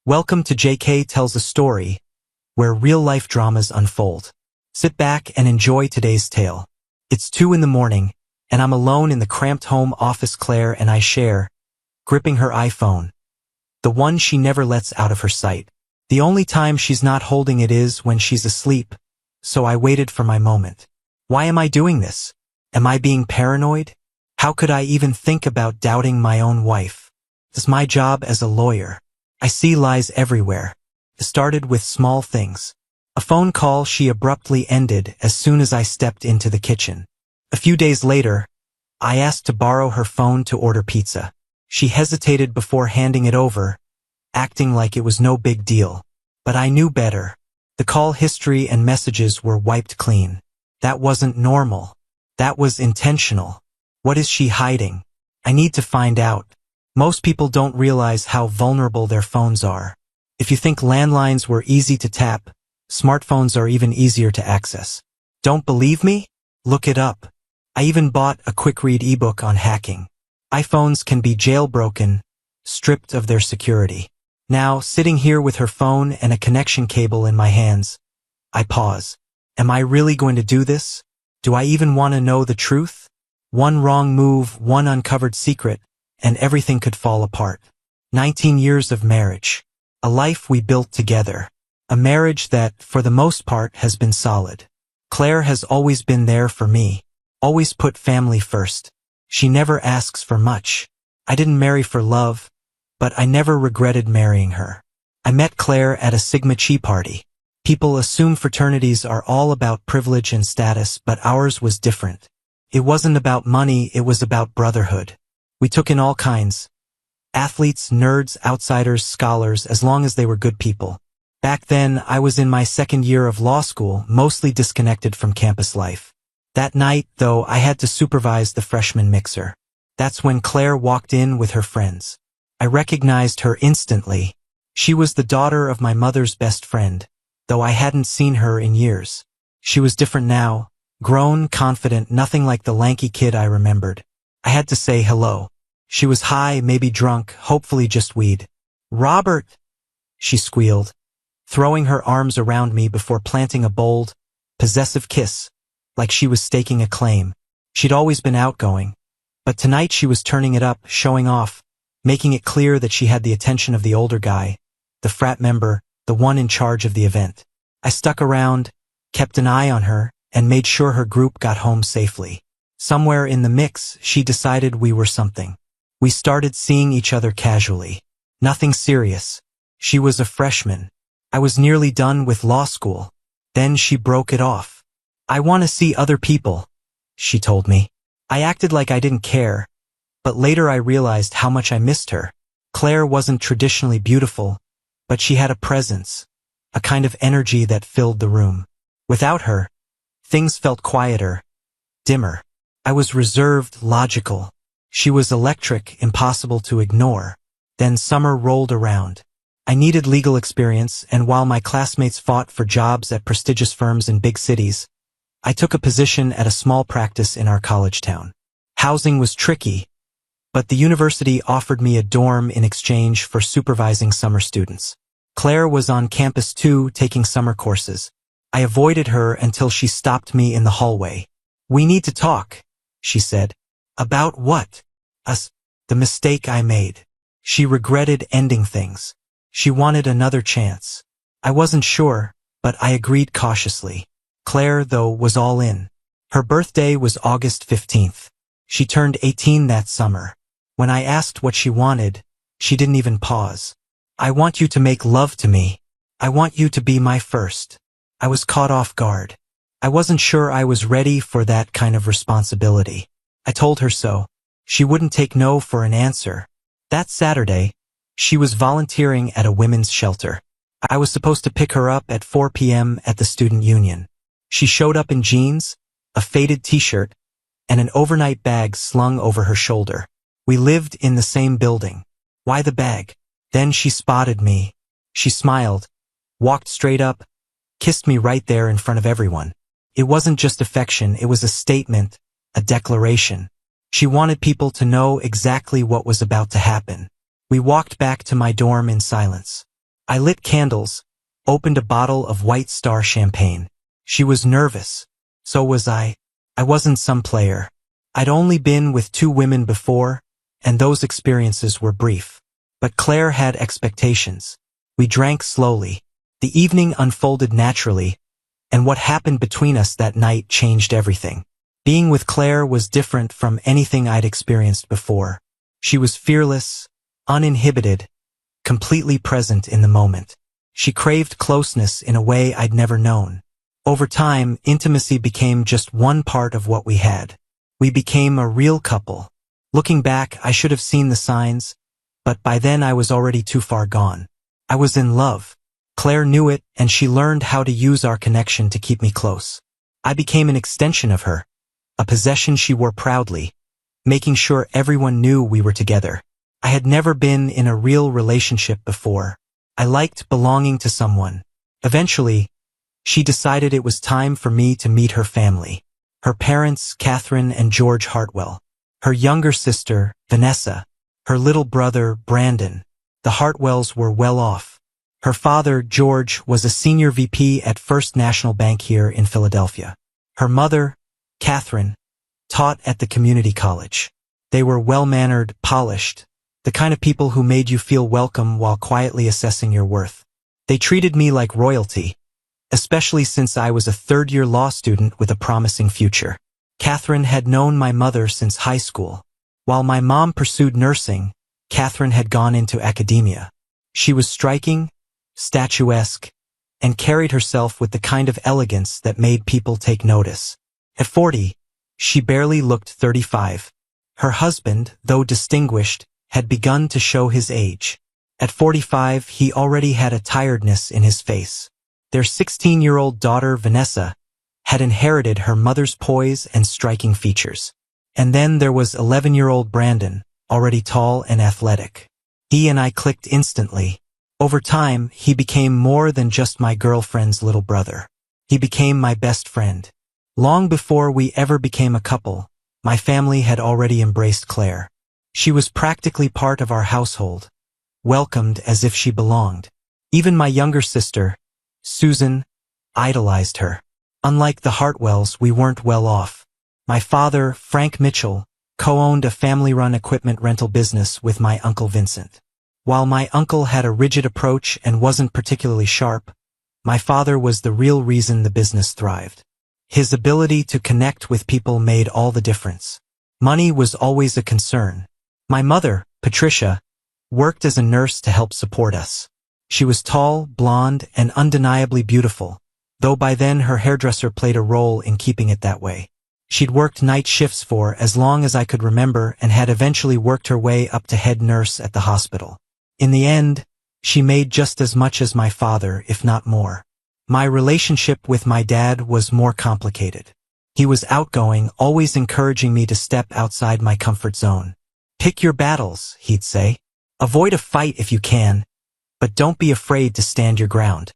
Welcome to JK Tells a Story, where real-life dramas unfold. Sit back and enjoy today's tale. It's 2 in the morning, and I'm alone in the cramped home office Claire and I share, gripping her iPhone, the one she never lets out of her sight. The only time she's not holding it is when she's asleep, so I waited for my moment. Why am I doing this? Am I being paranoid? How could I even think about doubting my own wife? It's my job as a lawyer. I see lies everywhere. It started with small things. A phone call she abruptly ended as soon as I stepped into the kitchen. A few days later, I asked to borrow her phone to order pizza. She hesitated before handing it over, acting like it was no big deal. But I knew better. The call history and messages were wiped clean. That wasn't normal. That was intentional. What is she hiding? I need to find out. Most people don't realize how vulnerable their phones are. If you think landlines were easy to tap, smartphones are even easier to access. Don't believe me? Look it up. I even bought a quick-read ebook on hacking. iPhones can be jailbroken, stripped of their security. Now, sitting here with her phone and a connection cable in my hands, I pause. Am I really going to do this? Do I even want to know the truth? One wrong move, one uncovered secret, and everything could fall apart. 19 years of marriage. A life we built together. A marriage that, for the most part, has been solid. Claire has always been there for me. Always put family first. She never asks for much. I didn't marry for love, but I never regretted marrying her. I met Claire at a Sigma Chi party. People assume fraternities are all about privilege and status, but ours was different. It wasn't about money, it was about brotherhood. We took in all kinds. Athletes, nerds, outsiders, scholars, as long as they were good people. Back then, I was in my second year of law school, mostly disconnected from campus life. That night, though, I had to supervise the freshman mixer. That's when Claire walked in with her friends. I recognized her instantly. She was the daughter of my mother's best friend, though I hadn't seen her in years. She was different now, grown, confident, nothing like the lanky kid I remembered. I had to say hello. She was high, maybe drunk, hopefully just weed. "Robert," she squealed, throwing her arms around me before planting a bold, possessive kiss, like she was staking a claim. She'd always been outgoing, but tonight she was turning it up, showing off, making it clear that she had the attention of the older guy, the frat member, the one in charge of the event. I stuck around, kept an eye on her, and made sure her group got home safely. Somewhere in the mix, she decided we were something. We started seeing each other casually. Nothing serious. She was a freshman. I was nearly done with law school. Then she broke it off. "I want to see other people," she told me. I acted like I didn't care, but later I realized how much I missed her. Claire wasn't traditionally beautiful, but she had a presence, a kind of energy that filled the room. Without her, things felt quieter, dimmer. I was reserved, logical. She was electric, impossible to ignore. Then summer rolled around. I needed legal experience, and while my classmates fought for jobs at prestigious firms in big cities, I took a position at a small practice in our college town. Housing was tricky, but the university offered me a dorm in exchange for supervising summer students. Claire was on campus too, taking summer courses. I avoided her until she stopped me in the hallway. "We need to talk," she said. "About what?" "Us. The mistake I made." She regretted ending things. She wanted another chance. I wasn't sure, but I agreed cautiously. Claire, though, was all in. Her birthday was August 15th. She turned 18 that summer. When I asked what she wanted, she didn't even pause. "I want you to make love to me. I want you to be my first." I was caught off guard. I wasn't sure I was ready for that kind of responsibility. I told her so. She wouldn't take no for an answer. That Saturday, she was volunteering at a women's shelter. I was supposed to pick her up at 4 p.m. at the student union. She showed up in jeans, a faded t-shirt, and an overnight bag slung over her shoulder. We lived in the same building. Why the bag? Then she spotted me. She smiled, walked straight up, kissed me right there in front of everyone. It wasn't just affection, it was a statement, a declaration. She wanted people to know exactly what was about to happen. We walked back to my dorm in silence. I lit candles, opened a bottle of White Star champagne. She was nervous. So was I. I wasn't some player. I'd only been with 2 women before, and those experiences were brief. But Claire had expectations. We drank slowly. The evening unfolded naturally, and what happened between us that night changed everything. Being with Claire was different from anything I'd experienced before. She was fearless, uninhibited, completely present in the moment. She craved closeness in a way I'd never known. Over time, intimacy became just one part of what we had. We became a real couple. Looking back, I should have seen the signs, but by then I was already too far gone. I was in love. Claire knew it, and she learned how to use our connection to keep me close. I became an extension of her, a possession she wore proudly, making sure everyone knew we were together. I had never been in a real relationship before. I liked belonging to someone. Eventually, she decided it was time for me to meet her family. Her parents, Catherine and George Hartwell. Her younger sister, Vanessa. Her little brother, Brandon. The Hartwells were well off. Her father, George, was a senior VP at First National Bank here in Philadelphia. Her mother, Catherine, taught at the community college. They were well-mannered, polished, the kind of people who made you feel welcome while quietly assessing your worth. They treated me like royalty, especially since I was a third-year law student with a promising future. Catherine had known my mother since high school. While my mom pursued nursing, Catherine had gone into academia. She was striking, statuesque, and carried herself with the kind of elegance that made people take notice. At 40, she barely looked 35. Her husband, though distinguished, had begun to show his age. At 45, he already had a tiredness in his face. Their 16-year-old daughter, Vanessa, had inherited her mother's poise and striking features. And then there was 11-year-old Brandon, already tall and athletic. He and I clicked instantly. Over time, he became more than just my girlfriend's little brother. He became my best friend. Long before we ever became a couple, my family had already embraced Claire. She was practically part of our household, welcomed as if she belonged. Even my younger sister, Susan, idolized her. Unlike the Hartwells, we weren't well off. My father, Frank Mitchell, co-owned a family-run equipment rental business with my Uncle Vincent. While my uncle had a rigid approach and wasn't particularly sharp, my father was the real reason the business thrived. His ability to connect with people made all the difference. Money was always a concern. My mother, Patricia, worked as a nurse to help support us. She was tall, blonde, and undeniably beautiful, though by then her hairdresser played a role in keeping it that way. She'd worked night shifts for as long as I could remember and had eventually worked her way up to head nurse at the hospital. In the end, she made just as much as my father, if not more. My relationship with my dad was more complicated. He was outgoing, always encouraging me to step outside my comfort zone. Pick your battles, he'd say. Avoid a fight if you can, but don't be afraid to stand your ground.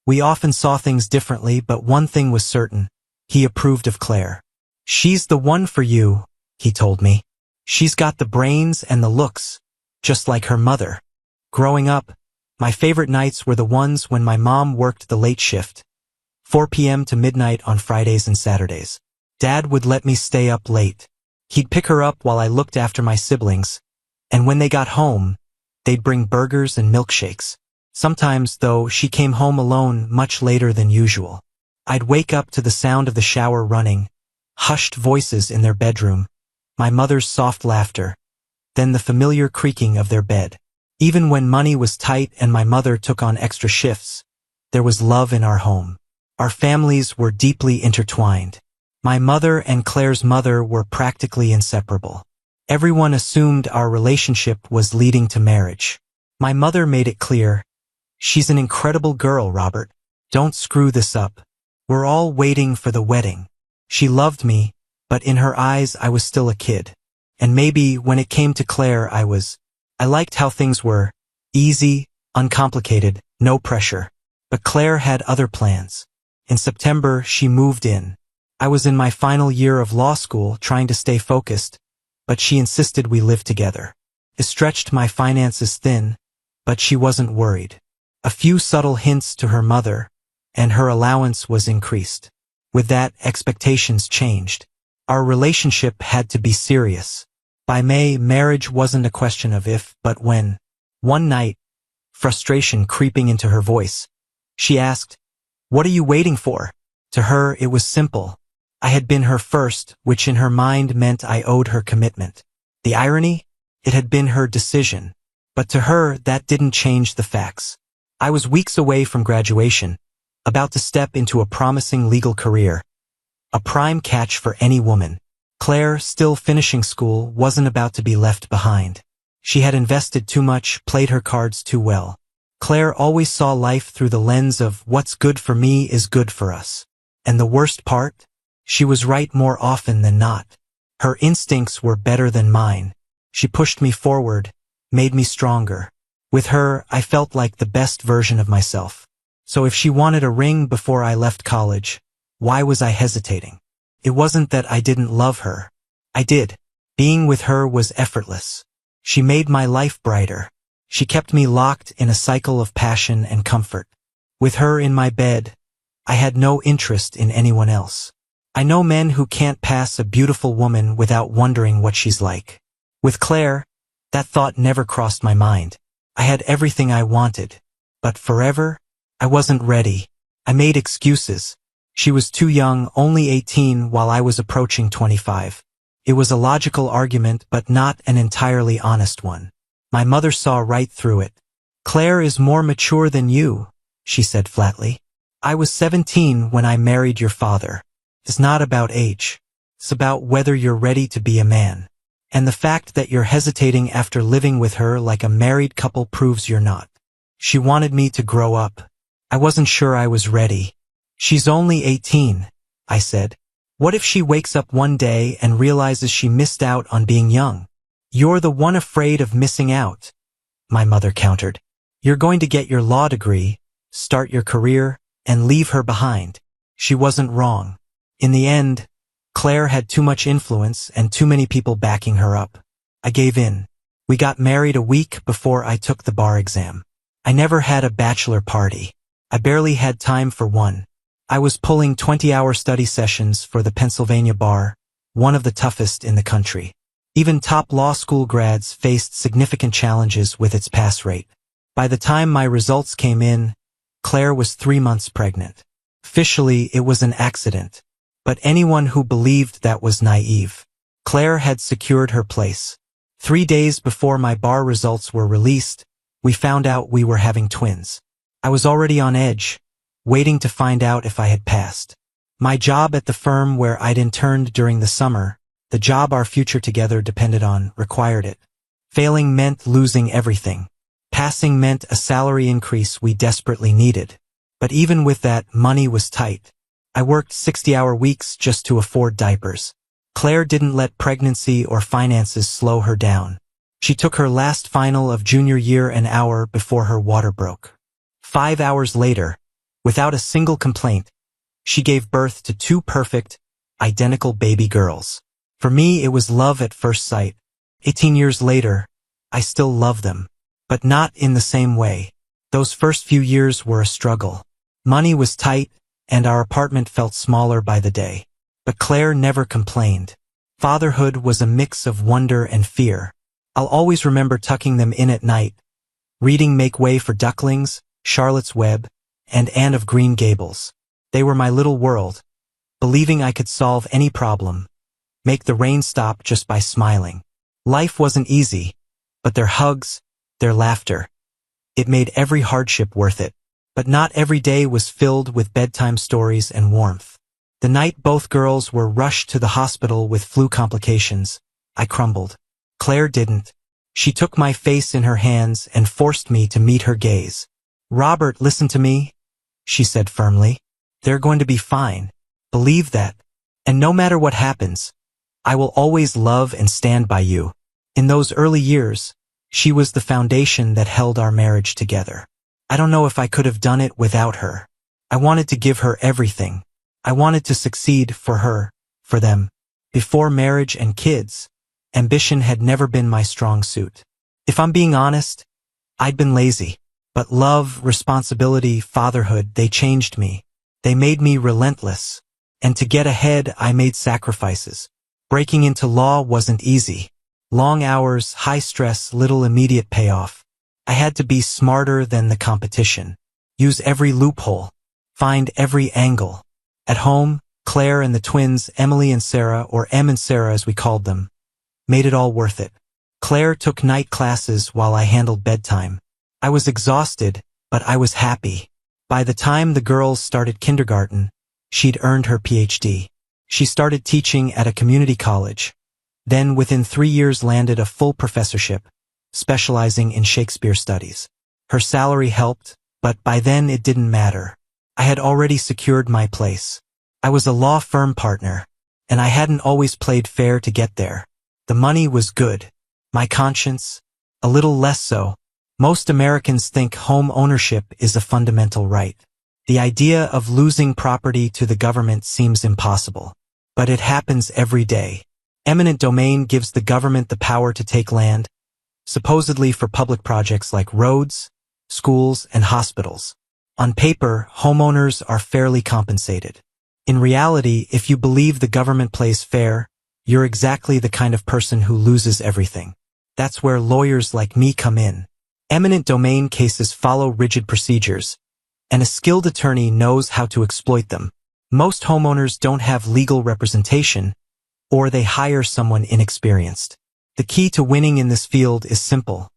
We often saw things differently, but one thing was certain. He approved of Claire. She's the one for you, he told me. She's got the brains and the looks, just like her mother. Growing up, my favorite nights were the ones when my mom worked the late shift, 4 p.m. to midnight on Fridays and Saturdays. Dad would let me stay up late. He'd pick her up while I looked after my siblings, and when they got home, they'd bring burgers and milkshakes. Sometimes, though, she came home alone much later than usual. I'd wake up to the sound of the shower running, hushed voices in their bedroom, my mother's soft laughter, then the familiar creaking of their bed. Even when money was tight and my mother took on extra shifts, there was love in our home. Our families were deeply intertwined. My mother and Claire's mother were practically inseparable. Everyone assumed our relationship was leading to marriage. My mother made it clear, "She's an incredible girl, Robert. Don't screw this up. We're all waiting for the wedding." She loved me, but in her eyes I was still a kid. And maybe when it came to Claire I liked how things were easy, uncomplicated, no pressure. But Claire had other plans. In September, she moved in. I was in my final year of law school trying to stay focused, but she insisted we live together. It stretched my finances thin, but she wasn't worried. a few subtle hints to her mother, and her allowance was increased. With that, expectations changed. Our relationship had to be serious. By May, marriage wasn't a question of if, but when. One night, frustration creeping into her voice, she asked, "What are you waiting for?" To her, it was simple. I had been her first, which in her mind meant I owed her commitment. The irony? It had been her decision. But to her, that didn't change the facts. I was weeks away from graduation, about to step into a promising legal career. A prime catch for any woman. Claire, still finishing school, wasn't about to be left behind. She had invested too much, played her cards too well. Claire always saw life through the lens of what's good for me is good for us. And the worst part? She was right more often than not. Her instincts were better than mine. She pushed me forward, made me stronger. With her, I felt like the best version of myself. So if she wanted a ring before I left college, why was I hesitating? It wasn't that I didn't love her. I did. Being with her was effortless. She made my life brighter. She kept me locked in a cycle of passion and comfort. With her in my bed, I had no interest in anyone else. I know men who can't pass a beautiful woman without wondering what she's like. With Claire, that thought never crossed my mind. I had everything I wanted. But forever? I wasn't ready. I made excuses. She was too young, only 18, while I was approaching 25. It was a logical argument, but not an entirely honest one. My mother saw right through it. "Claire is more mature than you," she said flatly. "I was 17 when I married your father. It's not about age. It's about whether you're ready to be a man. And the fact that you're hesitating after living with her like a married couple proves you're not." She wanted me to grow up. I wasn't sure I was ready. "She's only 18, I said. "What if she wakes up one day and realizes she missed out on being young?" "You're the one afraid of missing out," my mother countered. "You're going to get your law degree, start your career, and leave her behind." She wasn't wrong. In the end, Claire had too much influence and too many people backing her up. I gave in. We got married a week before I took the bar exam. I never had a bachelor party. I barely had time for one. I was pulling 20-hour study sessions for the Pennsylvania bar, one of the toughest in the country. Even top law school grads faced significant challenges with its pass rate. By the time my results came in, Claire was 3 months pregnant. Officially, it was an accident. But anyone who believed that was naive. Claire had secured her place. 3 days before my bar results were released, we found out we were having twins. I was already on edge, waiting to find out if I had passed. My job at the firm where I'd interned during the summer, the job our future together depended on, required it. Failing meant losing everything. Passing meant a salary increase we desperately needed. But even with that, money was tight. I worked 60-hour weeks just to afford diapers. Claire didn't let pregnancy or finances slow her down. She took her last final of junior year an hour before her water broke. 5 hours later, without a single complaint, she gave birth to 2 perfect, identical baby girls. For me, it was love at first sight. 18 years later, I still love them. But not in the same way. Those first few years were a struggle. Money was tight, and our apartment felt smaller by the day. But Claire never complained. Fatherhood was a mix of wonder and fear. I'll always remember tucking them in at night, reading Make Way for Ducklings, Charlotte's Web, and Anne of Green Gables. They were my little world, believing I could solve any problem, make the rain stop just by smiling. Life wasn't easy, but their hugs, their laughter, it made every hardship worth it. But not every day was filled with bedtime stories and warmth. The night both girls were rushed to the hospital with flu complications, I crumbled. Claire didn't. She took my face in her hands and forced me to meet her gaze. "Robert, listen to me," she said firmly. "They're going to be fine. Believe that. And no matter what happens, I will always love and stand by you." In those early years, she was the foundation that held our marriage together. I don't know if I could have done it without her. I wanted to give her everything. I wanted to succeed for her, for them. Before marriage and kids, ambition had never been my strong suit. If I'm being honest, I'd been lazy. But love, responsibility, fatherhood, they changed me. They made me relentless. And to get ahead, I made sacrifices. Breaking into law wasn't easy. Long hours, high stress, little immediate payoff. I had to be smarter than the competition. Use every loophole. Find every angle. At home, Claire and the twins, Emily and Sarah, or Em and Sarah as we called them, made it all worth it. Claire took night classes while I handled bedtime. I was exhausted, but I was happy. By the time the girls started kindergarten, she'd earned her PhD. She started teaching at a community college, then within 3 years landed a full professorship, specializing in Shakespeare studies. Her salary helped, but by then it didn't matter. I had already secured my place. I was a law firm partner, and I hadn't always played fair to get there. The money was good. My conscience, a little less so. Most Americans think home ownership is a fundamental right. The idea of losing property to the government seems impossible. But it happens every day. Eminent domain gives the government the power to take land, supposedly for public projects like roads, schools, and hospitals. On paper, homeowners are fairly compensated. In reality, if you believe the government plays fair, you're exactly the kind of person who loses everything. That's where lawyers like me come in. Eminent domain cases follow rigid procedures, and a skilled attorney knows how to exploit them. Most homeowners don't have legal representation, or they hire someone inexperienced. The key to winning in this field is simple.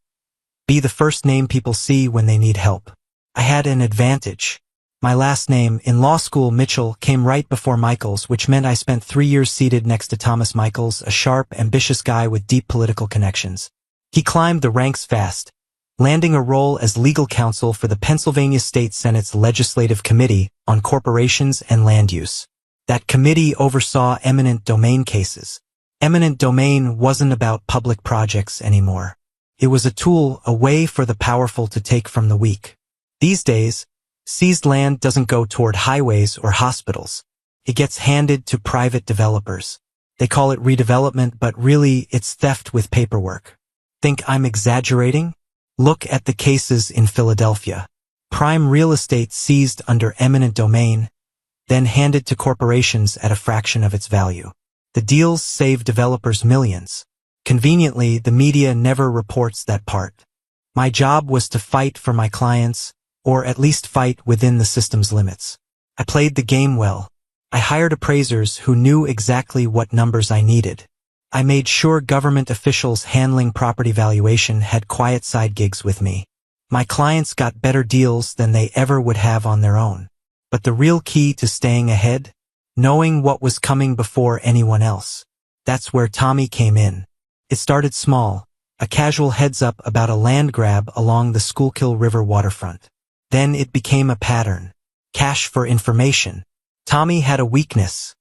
Be the first name people see when they need help. I had an advantage. My last name, in law school Mitchell, came right before Michael's, which meant I spent 3 years seated next to Thomas Michaels, a sharp, ambitious guy with deep political connections. He climbed the ranks fast, landing a role as legal counsel for the Pennsylvania State Senate's Legislative Committee on Corporations and Land Use. That committee oversaw eminent domain cases. Eminent domain wasn't about public projects anymore. It was a tool, a way for the powerful to take from the weak. These days, seized land doesn't go toward highways or hospitals. It gets handed to private developers. They call it redevelopment, but really it's theft with paperwork. Think I'm exaggerating? Look at the cases in Philadelphia. Prime real estate seized under eminent domain, then handed to corporations at a fraction of its value. The deals save developers millions. Conveniently, the media never reports that part. My job was to fight for my clients, or at least fight within the system's limits. I played the game well. I hired appraisers who knew exactly what numbers I needed. I made sure government officials handling property valuation had quiet side gigs with me. My clients got better deals than they ever would have on their own. But the real key to staying ahead? Knowing what was coming before anyone else. That's where Tommy came in. It started small, a casual heads-up about a land grab along the Schuylkill River waterfront. Then it became a pattern. Cash for information. Tommy had a weakness.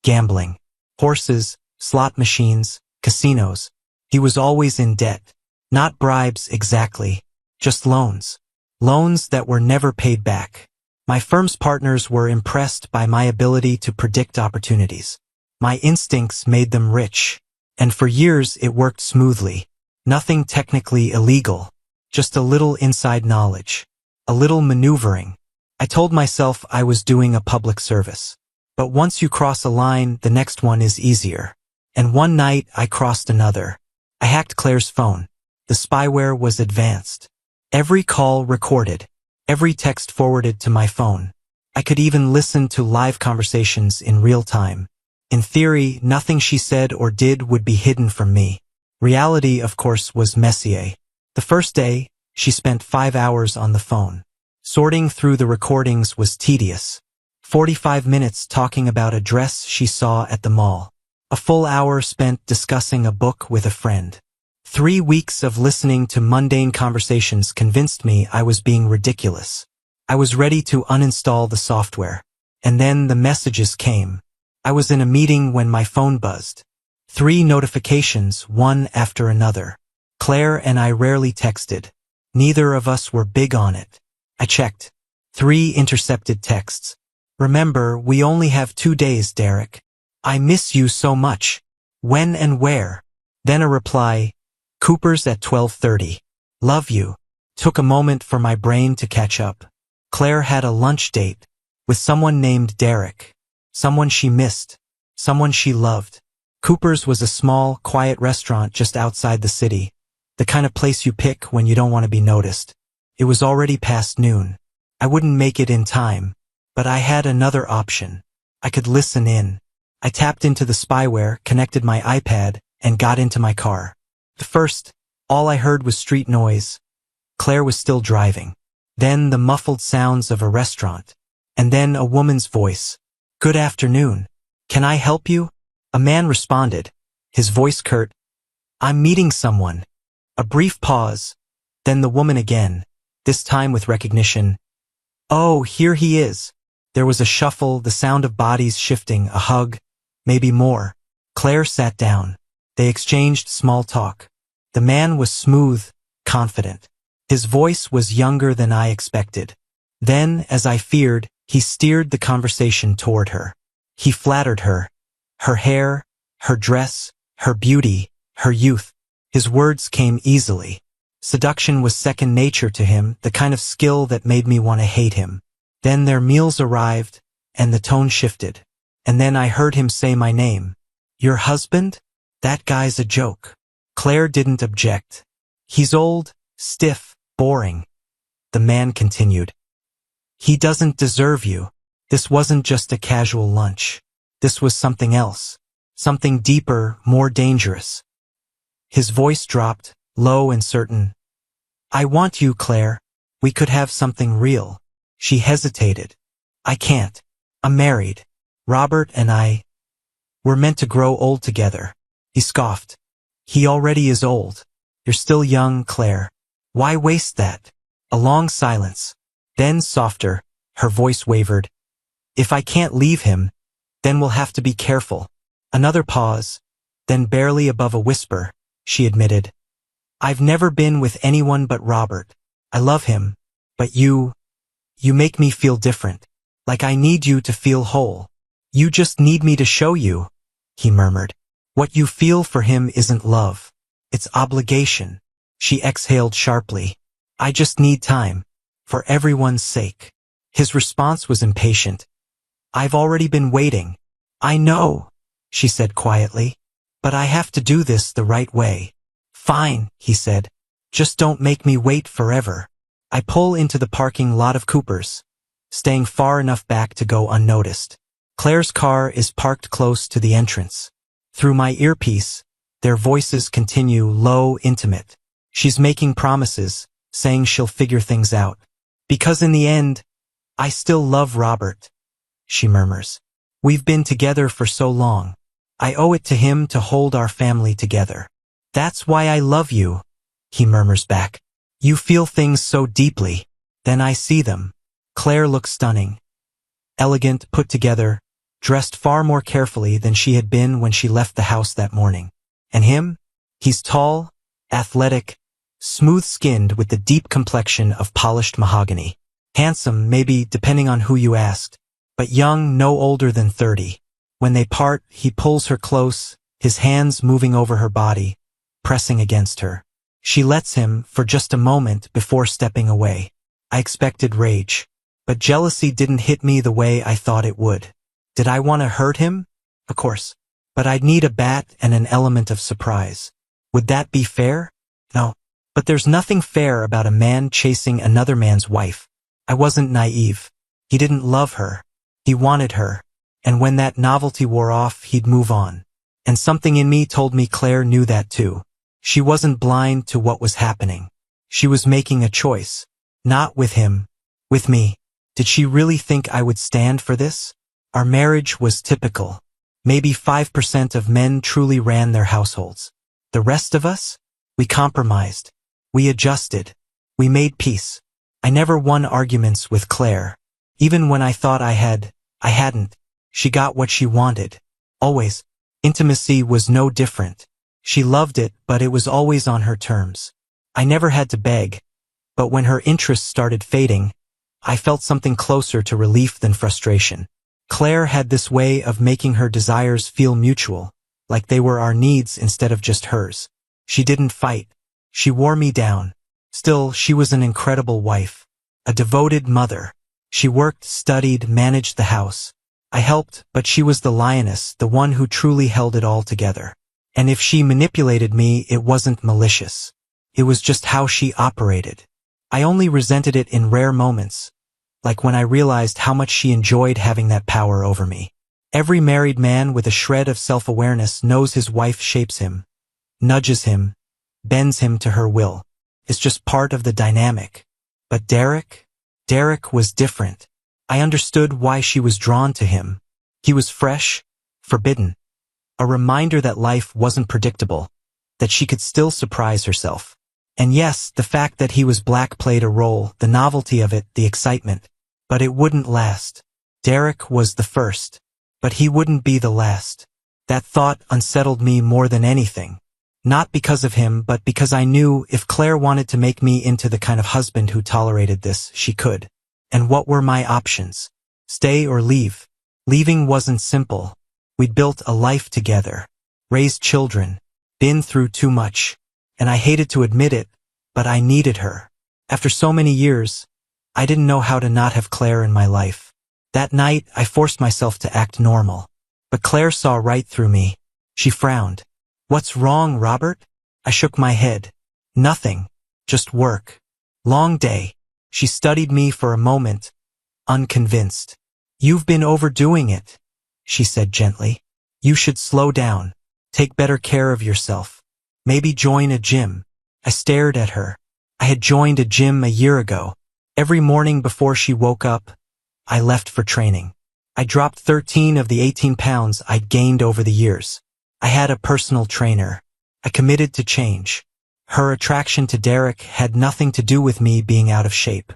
Gambling. Horses, slot machines, casinos. He was always in debt. Not bribes exactly, just loans. Loans that were never paid back. My firm's partners were impressed by my ability to predict opportunities. My instincts made them rich. And for years it worked smoothly. Nothing technically illegal. Just a little inside knowledge. A little maneuvering. I told myself I was doing a public service. But once you cross a line, the next one is easier. And one night, I crossed another. I hacked Claire's phone. The spyware was advanced. Every call recorded. Every text forwarded to my phone. I could even listen to live conversations in real time. In theory, nothing she said or did would be hidden from me. Reality, of course, was messier. The first day, she spent 5 hours on the phone. Sorting through the recordings was tedious. 45 minutes talking about a dress she saw at the mall. A full hour spent discussing a book with a friend. 3 weeks of listening to mundane conversations convinced me I was being ridiculous. I was ready to uninstall the software. And then the messages came. I was in a meeting when my phone buzzed. 3 notifications, one after another. Claire and I rarely texted. Neither of us were big on it. I checked. 3 intercepted texts. Remember, we only have 2 days, Derek. I miss you so much. When and where? Then a reply, Cooper's at 12:30. Love you. Took a moment for my brain to catch up. Claire had a lunch date with someone named Derek. Someone she missed. Someone she loved. Cooper's was a small, quiet restaurant just outside the city. The kind of place you pick when you don't want to be noticed. It was already past noon. I wouldn't make it in time. But I had another option. I could listen in. I tapped into the spyware, connected my iPad, and got into my car. At first, all I heard was street noise. Claire was still driving. Then the muffled sounds of a restaurant. And then a woman's voice. "Good afternoon. Can I help you?" A man responded, his voice curt. "I'm meeting someone." A brief pause. Then the woman again, this time with recognition. "Oh, here he is." There was a shuffle, the sound of bodies shifting, a hug, maybe more. Claire sat down. They exchanged small talk. The man was smooth, confident. His voice was younger than I expected. Then, as I feared, he steered the conversation toward her. He flattered her. Her hair, her dress, her beauty, her youth. His words came easily. Seduction was second nature to him, the kind of skill that made me want to hate him. Then their meals arrived, and the tone shifted. And then I heard him say my name. "Your husband? That guy's a joke." Claire didn't object. "He's old, stiff, boring." The man continued. "He doesn't deserve you. This wasn't just a casual lunch. This was something else. Something deeper, more dangerous." His voice dropped, low and certain. "I want you, Claire. We could have something real." She hesitated. "I can't. I'm married. Robert and we're meant to grow old together." He scoffed. "He already is old. You're still young, Claire. Why waste that?" A long silence. Then softer, her voice wavered. "If I can't leave him, then we'll have to be careful." Another pause. Then barely above a whisper, she admitted. "I've never been with anyone but Robert. I love him. But you make me feel different. Like I need you to feel whole." "You just need me to show you," he murmured. "What you feel for him isn't love. It's obligation." She exhaled sharply. "I just need time. For everyone's sake." His response was impatient. "I've already been waiting." "I know," she said quietly. "But I have to do this the right way." "Fine," he said. "Just don't make me wait forever." I pull into the parking lot of Cooper's, staying far enough back to go unnoticed. Claire's car is parked close to the entrance. Through my earpiece, their voices continue, low, intimate. She's making promises, saying she'll figure things out. "Because in the end, I still love Robert," she murmurs. "We've been together for so long. I owe it to him to hold our family together." "That's why I love you," he murmurs back. "You feel things so deeply. Then I see them." Claire looks stunning. Elegant, put together, dressed far more carefully than she had been when she left the house that morning. And him? He's tall, athletic, smooth-skinned with the deep complexion of polished mahogany. Handsome, maybe, depending on who you asked, but young, no older than 30. When they part, he pulls her close, his hands moving over her body, pressing against her. She lets him for just a moment before stepping away. I expected rage, but jealousy didn't hit me the way I thought it would. Did I want to hurt him? Of course. But I'd need a bat and an element of surprise. Would that be fair? No. But there's nothing fair about a man chasing another man's wife. I wasn't naive. He didn't love her. He wanted her. And when that novelty wore off, he'd move on. And something in me told me Claire knew that too. She wasn't blind to what was happening. She was making a choice. Not with him. With me. Did she really think I would stand for this? Our marriage was typical. Maybe 5% of men truly ran their households. The rest of us? We compromised. We adjusted. We made peace. I never won arguments with Claire. Even when I thought I hadn't. She got what she wanted. Always. Intimacy was no different. She loved it, but it was always on her terms. I never had to beg. But when her interest started fading, I felt something closer to relief than frustration. Claire had this way of making her desires feel mutual, like they were our needs instead of just hers. She didn't fight. She wore me down. Still, she was an incredible wife. A devoted mother. She worked, studied, managed the house. I helped, but she was the lioness, the one who truly held it all together. And if she manipulated me, it wasn't malicious. It was just how she operated. I only resented it in rare moments, like when I realized how much she enjoyed having that power over me. Every married man with a shred of self-awareness knows his wife shapes him, nudges him, bends him to her will. It's just part of the dynamic. But Derek was different. I understood why she was drawn to him. He was fresh, forbidden. A reminder that life wasn't predictable, that she could still surprise herself. And yes, the fact that he was black played a role, the novelty of it, the excitement. But it wouldn't last. Derek was the first, but he wouldn't be the last. That thought unsettled me more than anything. Not because of him, but because I knew if Claire wanted to make me into the kind of husband who tolerated this, she could. And what were my options? Stay or leave? Leaving wasn't simple. We'd built a life together, raised children, been through too much. And I hated to admit it, but I needed her. After so many years, I didn't know how to not have Claire in my life. That night, I forced myself to act normal. But Claire saw right through me. She frowned. "What's wrong, Robert?" I shook my head. "Nothing. Just work. Long day." She studied me for a moment, unconvinced. "You've been overdoing it," she said gently. "You should slow down. Take better care of yourself. Maybe join a gym." I stared at her. I had joined a gym a year ago. Every morning before she woke up, I left for training. I dropped 13 of the 18 pounds I'd gained over the years. I had a personal trainer. I committed to change. Her attraction to Derek had nothing to do with me being out of shape.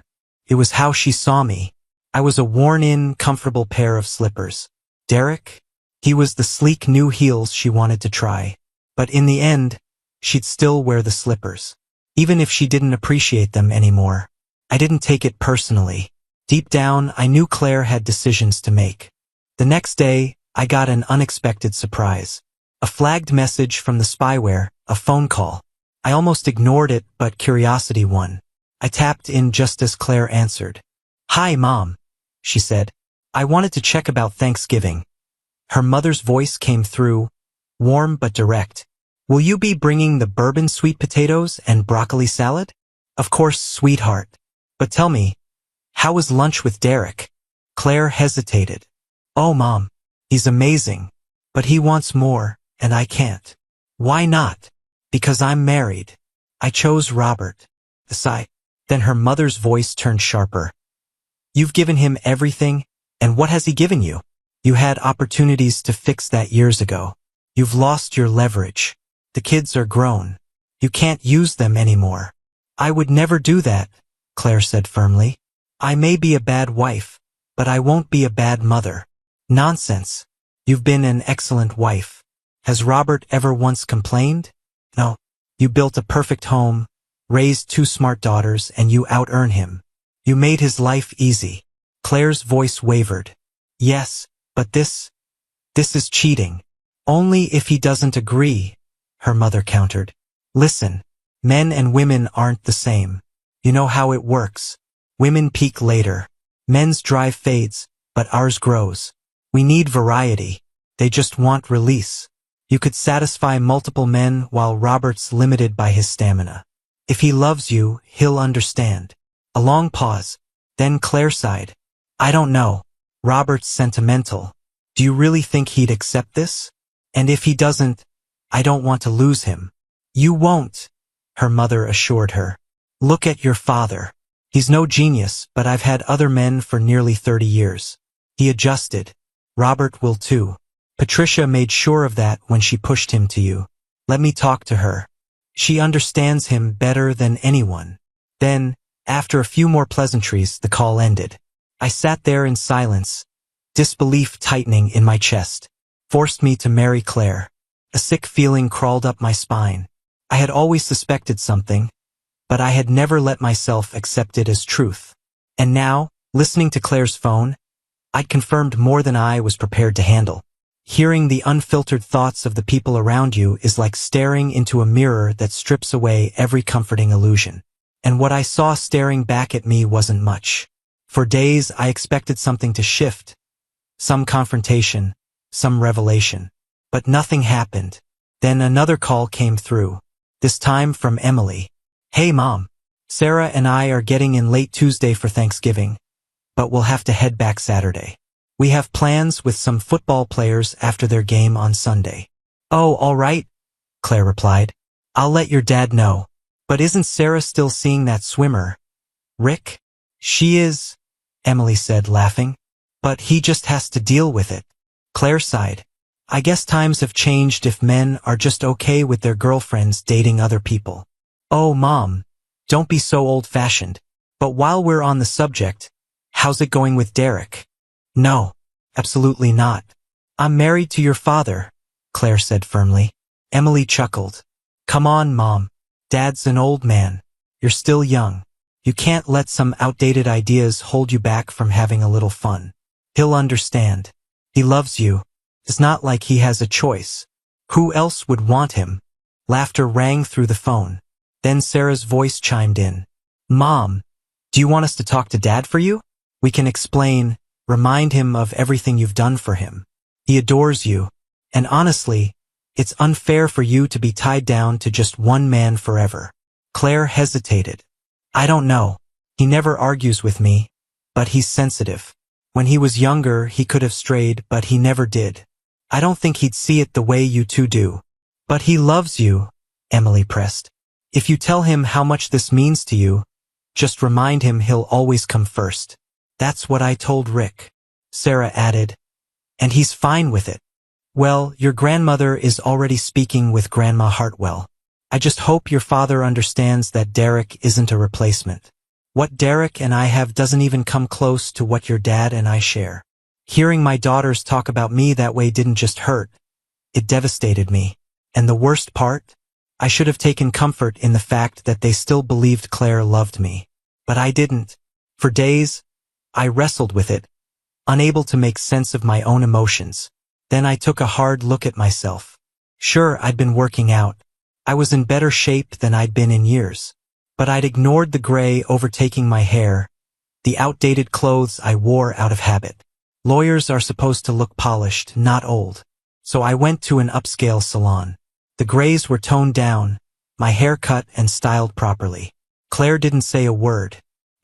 It was how she saw me. I was a worn-in, comfortable pair of slippers. Derek? He was the sleek new heels she wanted to try. But in the end, she'd still wear the slippers. Even if she didn't appreciate them anymore. I didn't take it personally. Deep down, I knew Claire had decisions to make. The next day, I got an unexpected surprise. A flagged message from the spyware, a phone call. I almost ignored it, but curiosity won. I tapped in just as Claire answered. "Hi, Mom," she said. "I wanted to check about Thanksgiving." Her mother's voice came through, warm but direct. "Will you be bringing the bourbon sweet potatoes and broccoli salad?" "Of course, sweetheart. But tell me, how was lunch with Derek?" Claire hesitated. "Oh, Mom, he's amazing. But he wants more, and I can't." "Why not?" "Because I'm married. I chose Robert." A sigh. Then her mother's voice turned sharper. "You've given him everything, and what has he given you? You had opportunities to fix that years ago. You've lost your leverage. The kids are grown. You can't use them anymore." "I would never do that," Claire said firmly. "I may be a bad wife, but I won't be a bad mother." "Nonsense. You've been an excellent wife. Has Robert ever once complained?" "No. You built a perfect home, raised 2 smart daughters, and you out-earn him. You made his life easy." Claire's voice wavered. "Yes, but this is cheating." "Only if he doesn't agree," her mother countered. "Listen, men and women aren't the same. You know how it works. Women peak later. Men's drive fades, but ours grows. We need variety. They just want release. You could satisfy multiple men while Robert's limited by his stamina. If he loves you, he'll understand." A long pause. Then Claire sighed. "I don't know. Robert's sentimental. Do you really think he'd accept this? And if he doesn't, I don't want to lose him." "You won't," her mother assured her. "Look at your father. He's no genius, but I've had other men for nearly 30 years. He adjusted. Robert will too. Patricia made sure of that when she pushed him to you. Let me talk to her. She understands him better than anyone." Then, after a few more pleasantries, the call ended. I sat there in silence, disbelief tightening in my chest. Forced me to marry Claire. A sick feeling crawled up my spine. I had always suspected something, but I had never let myself accept it as truth. And now, listening to Claire's phone, I'd confirmed more than I was prepared to handle. Hearing the unfiltered thoughts of the people around you is like staring into a mirror that strips away every comforting illusion. and what I saw staring back at me wasn't much. For days I expected something to shift, some confrontation, some revelation. But nothing happened. Then another call came through, this time from Emily. "Hey Mom. Sarah and I are getting in late Tuesday for Thanksgiving, but we'll have to head back Saturday. We have plans with some football players after their game on Sunday." "Oh, all right," Claire replied. "I'll let your dad know. But isn't Sarah still seeing that swimmer, Rick?" "She is," Emily said, laughing. "But he just has to deal with it." Claire sighed. "I guess times have changed if men are just okay with their girlfriends dating other people." "Oh, Mom, don't be so old-fashioned. But while we're on the subject, how's it going with Derek?" "No, absolutely not. I'm married to your father," Claire said firmly. Emily chuckled. "Come on, Mom. Dad's an old man. You're still young. You can't let some outdated ideas hold you back from having a little fun. He'll understand. He loves you. It's not like he has a choice. Who else would want him?" Laughter rang through the phone. Then Sarah's voice chimed in. "Mom, do you want us to talk to Dad for you? We can explain, remind him of everything you've done for him. He adores you. And honestly, it's unfair for you to be tied down to just one man forever." Claire hesitated. "I don't know. He never argues with me, but he's sensitive. When he was younger, he could have strayed, but he never did. I don't think he'd see it the way you two do." "But he loves you," Emily pressed. "If you tell him how much this means to you, just remind him he'll always come first." "That's what I told Rick," Sarah added. "And he's fine with it." "Well, your grandmother is already speaking with Grandma Hartwell. I just hope your father understands that Derek isn't a replacement. What Derek and I have doesn't even come close to what your dad and I share." Hearing my daughters talk about me that way didn't just hurt. It devastated me. And the worst part? I should have taken comfort in the fact that they still believed Claire loved me. But I didn't. For days, I wrestled with it, unable to make sense of my own emotions. Then I took a hard look at myself. Sure, I'd been working out. I was in better shape than I'd been in years. But I'd ignored the gray overtaking my hair, the outdated clothes I wore out of habit. Lawyers are supposed to look polished, not old. So I went to an upscale salon. The grays were toned down, my hair cut and styled properly. Claire didn't say a word.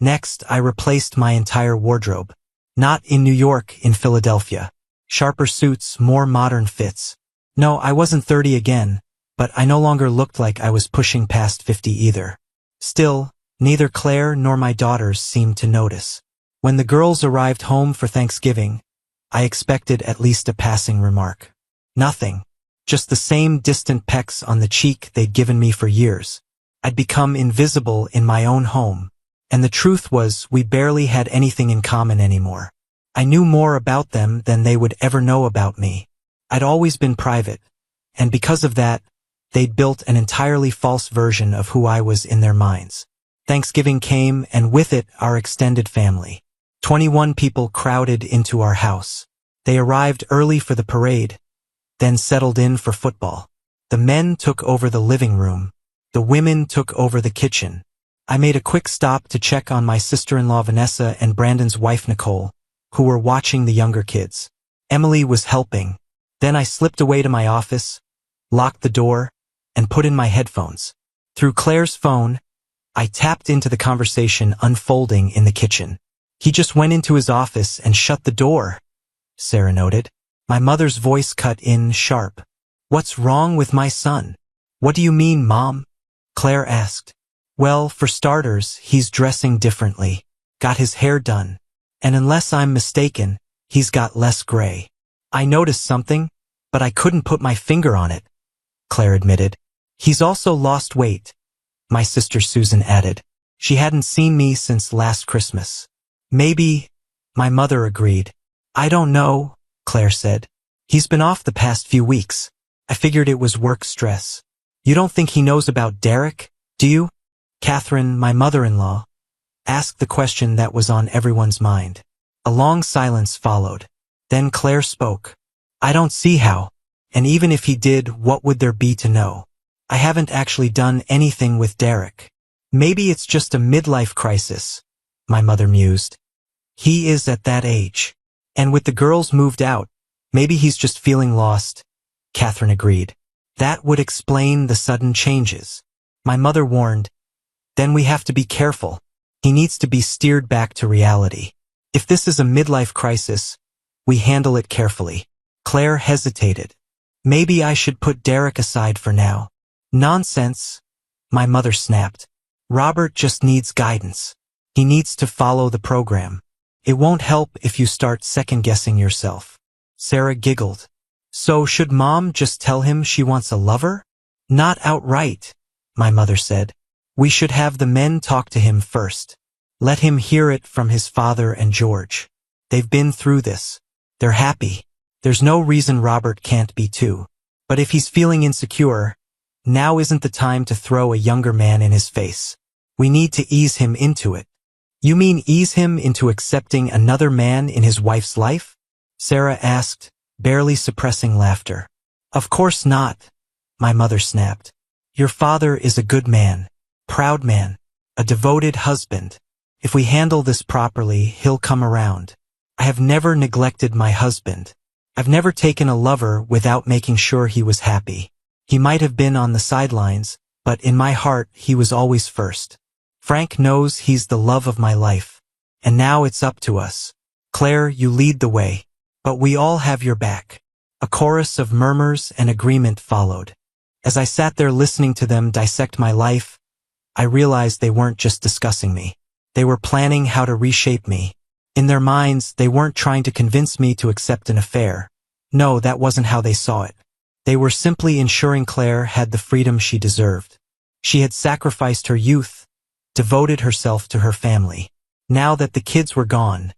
Next, I replaced my entire wardrobe. Not in New York, in Philadelphia. Sharper suits, more modern fits. No, I wasn't 30 again, but I no longer looked like I was pushing past 50 either. Still, neither Claire nor my daughters seemed to notice. When the girls arrived home for Thanksgiving, I expected at least a passing remark. Nothing. Just the same distant pecks on the cheek they'd given me for years. I'd become invisible in my own home. And the truth was, we barely had anything in common anymore. I knew more about them than they would ever know about me. I'd always been private. And because of that, they'd built an entirely false version of who I was in their minds. Thanksgiving came, and with it, our extended family. 21 people crowded into our house. They arrived early for the parade, then settled in for football. The men took over the living room. The women took over the kitchen. I made a quick stop to check on my sister-in-law Vanessa and Brandon's wife Nicole, who were watching the younger kids. Emily was helping. Then I slipped away to my office, locked the door, and put in my headphones. Through Claire's phone, I tapped into the conversation unfolding in the kitchen. "He just went into his office and shut the door," Sarah noted. My mother's voice cut in sharp. "What's wrong with my son?" "What do you mean, Mom?" Claire asked. "Well, for starters, he's dressing differently. Got his hair done. And unless I'm mistaken, he's got less gray." "I noticed something, but I couldn't put my finger on it," Claire admitted. "He's also lost weight," my sister Susan added. She hadn't seen me since last Christmas. "Maybe," my mother agreed. "I don't know," Claire said. "He's been off the past few weeks. I figured it was work stress." "You don't think he knows about Derek, do you?" Catherine, my mother-in-law, asked the question that was on everyone's mind. A long silence followed. Then Claire spoke. "I don't see how. And even if he did, what would there be to know? I haven't actually done anything with Derek. Maybe it's just a midlife crisis, my mother mused. He is at that age. And with the girls moved out, maybe he's just feeling lost, Catherine agreed. That would explain the sudden changes. My mother warned, then we have to be careful. He needs to be steered back to reality. If this is a midlife crisis, we handle it carefully. Claire hesitated. Maybe I should put Derek aside for now. Nonsense, my mother snapped. Robert just needs guidance. He needs to follow the program. It won't help if you start second-guessing yourself. Sarah giggled. So should Mom just tell him she wants a lover? Not outright, my mother said. We should have the men talk to him first. Let him hear it from his father and George. They've been through this. They're happy. There's no reason Robert can't be too. But if he's feeling insecure, now isn't the time to throw a younger man in his face. We need to ease him into it. You mean ease him into accepting another man in his wife's life? Sarah asked, barely suppressing laughter. Of course not, my mother snapped. Your father is a good man, proud man, a devoted husband. If we handle this properly, he'll come around. I have never neglected my husband. I've never taken a lover without making sure he was happy. He might have been on the sidelines, but in my heart he was always first. Frank knows he's the love of my life. And now it's up to us. Claire, you lead the way. But we all have your back. A chorus of murmurs and agreement followed. As I sat there listening to them dissect my life, I realized they weren't just discussing me. They were planning how to reshape me. In their minds, they weren't trying to convince me to accept an affair. No, that wasn't how they saw it. They were simply ensuring Claire had the freedom she deserved. She had sacrificed her youth, devoted herself to her family. Now that the kids were gone,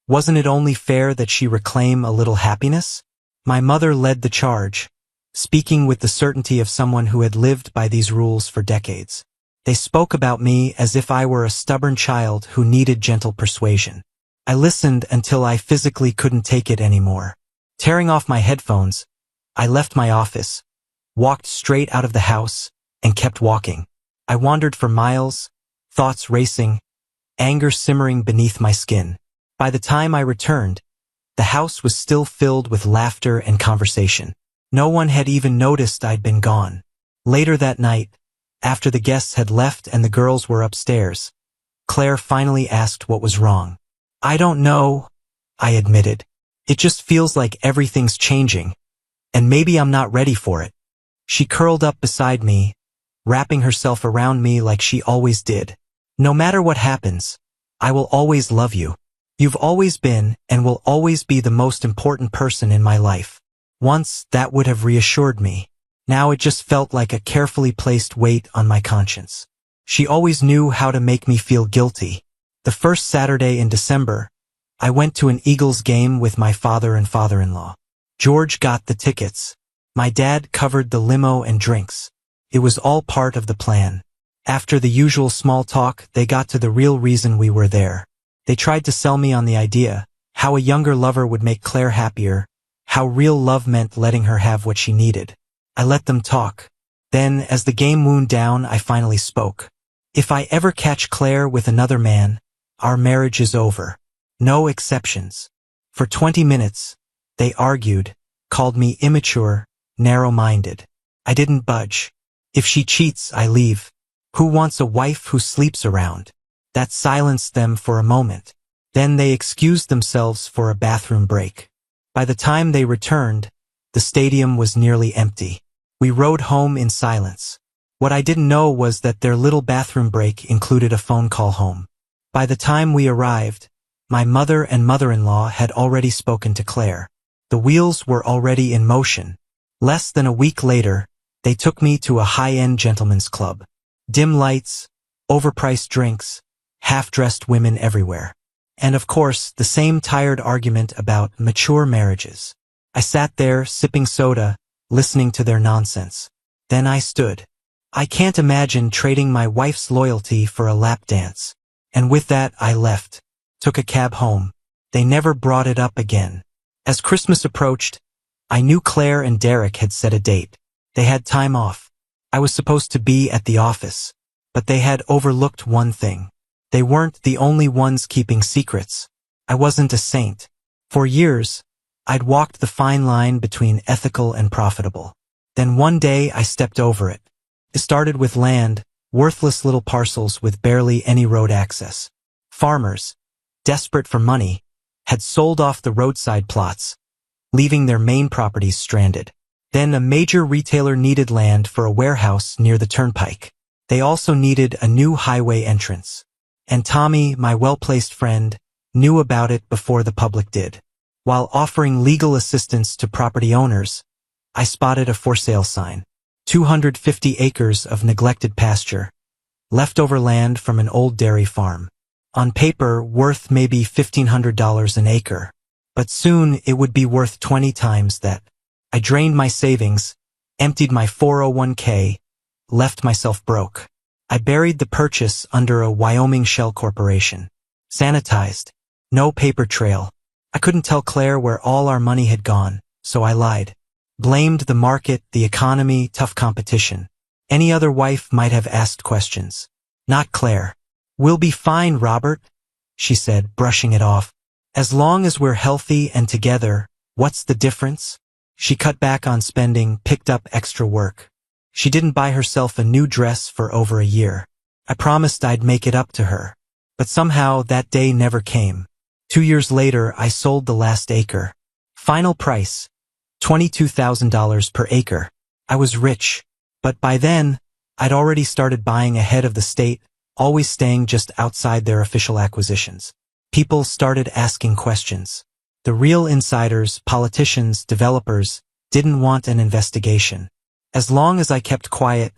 wasn't it only fair that she reclaim a little happiness? My mother led the charge, speaking with the certainty of someone who had lived by these rules for decades. They spoke about me as if I were a stubborn child who needed gentle persuasion. I listened until I physically couldn't take it anymore. Tearing off my headphones, I left my office, walked straight out of the house, and kept walking. I wandered for miles, thoughts racing, anger simmering beneath my skin. By the time I returned, the house was still filled with laughter and conversation. No one had even noticed I'd been gone. Later that night, after the guests had left and the girls were upstairs, Claire finally asked what was wrong. I don't know, I admitted. It just feels like everything's changing, and maybe I'm not ready for it. She curled up beside me, wrapping herself around me like she always did. No matter what happens, I will always love you. You've always been and will always be the most important person in my life. Once, that would have reassured me. Now it just felt like a carefully placed weight on my conscience. She always knew how to make me feel guilty. The first Saturday in December, I went to an Eagles game with my father and father-in-law. George got the tickets. My dad covered the limo and drinks. It was all part of the plan. After the usual small talk, they got to the real reason we were there. They tried to sell me on the idea, how a younger lover would make Claire happier, how real love meant letting her have what she needed. I let them talk. Then, as the game wound down, I finally spoke. If I ever catch Claire with another man, our marriage is over. No exceptions. For 20 minutes, they argued, called me immature, narrow-minded. I didn't budge. If she cheats, I leave. Who wants a wife who sleeps around? That silenced them for a moment. Then they excused themselves for a bathroom break. By the time they returned, the stadium was nearly empty. We rode home in silence. What I didn't know was that their little bathroom break included a phone call home. By the time we arrived, my mother and mother-in-law had already spoken to Claire. The wheels were already in motion. Less than a week later, they took me to a high-end gentleman's club. Dim lights, overpriced drinks, half-dressed women everywhere. And of course, the same tired argument about mature marriages. I sat there, sipping soda, listening to their nonsense. Then I stood. I can't imagine trading my wife's loyalty for a lap dance. And with that, I left. Took a cab home. They never brought it up again. As Christmas approached, I knew Claire and Derek had set a date. They had time off. I was supposed to be at the office. But they had overlooked one thing. They weren't the only ones keeping secrets. I wasn't a saint. For years, I'd walked the fine line between ethical and profitable. Then one day I stepped over it. It started with land, worthless little parcels with barely any road access. Farmers, desperate for money, had sold off the roadside plots, leaving their main properties stranded. Then a major retailer needed land for a warehouse near the turnpike. They also needed a new highway entrance. And Tommy, my well-placed friend, knew about it before the public did. While offering legal assistance to property owners, I spotted a for sale sign. 250 acres of neglected pasture, leftover land from an old dairy farm. On paper, worth maybe $1,500 an acre. But soon it would be worth 20 times that. I drained my savings, emptied my 401k, left myself broke. I buried the purchase under a Wyoming shell corporation. Sanitized. No paper trail. I couldn't tell Claire where all our money had gone, so I lied. Blamed the market, the economy, tough competition. Any other wife might have asked questions. Not Claire. "We'll be fine, Robert," she said, brushing it off. "As long as we're healthy and together, what's the difference?" She cut back on spending, picked up extra work. She didn't buy herself a new dress for over a year. I promised I'd make it up to her. But somehow that day never came. 2 years later, I sold the last acre. Final price, $22,000 per acre. I was rich. But by then, I'd already started buying ahead of the state, always staying just outside their official acquisitions. People started asking questions. The real insiders, politicians, developers, didn't want an investigation. As long as I kept quiet,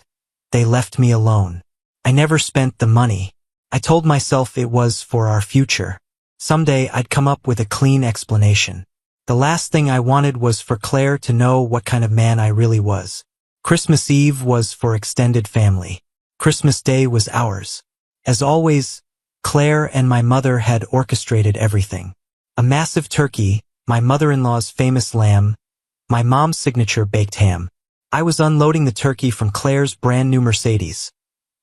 they left me alone. I never spent the money. I told myself it was for our future. Someday I'd come up with a clean explanation. The last thing I wanted was for Claire to know what kind of man I really was. Christmas Eve was for extended family. Christmas Day was ours. As always, Claire and my mother had orchestrated everything. A massive turkey, my mother-in-law's famous lamb, my mom's signature baked ham. I was unloading the turkey from Claire's brand new Mercedes,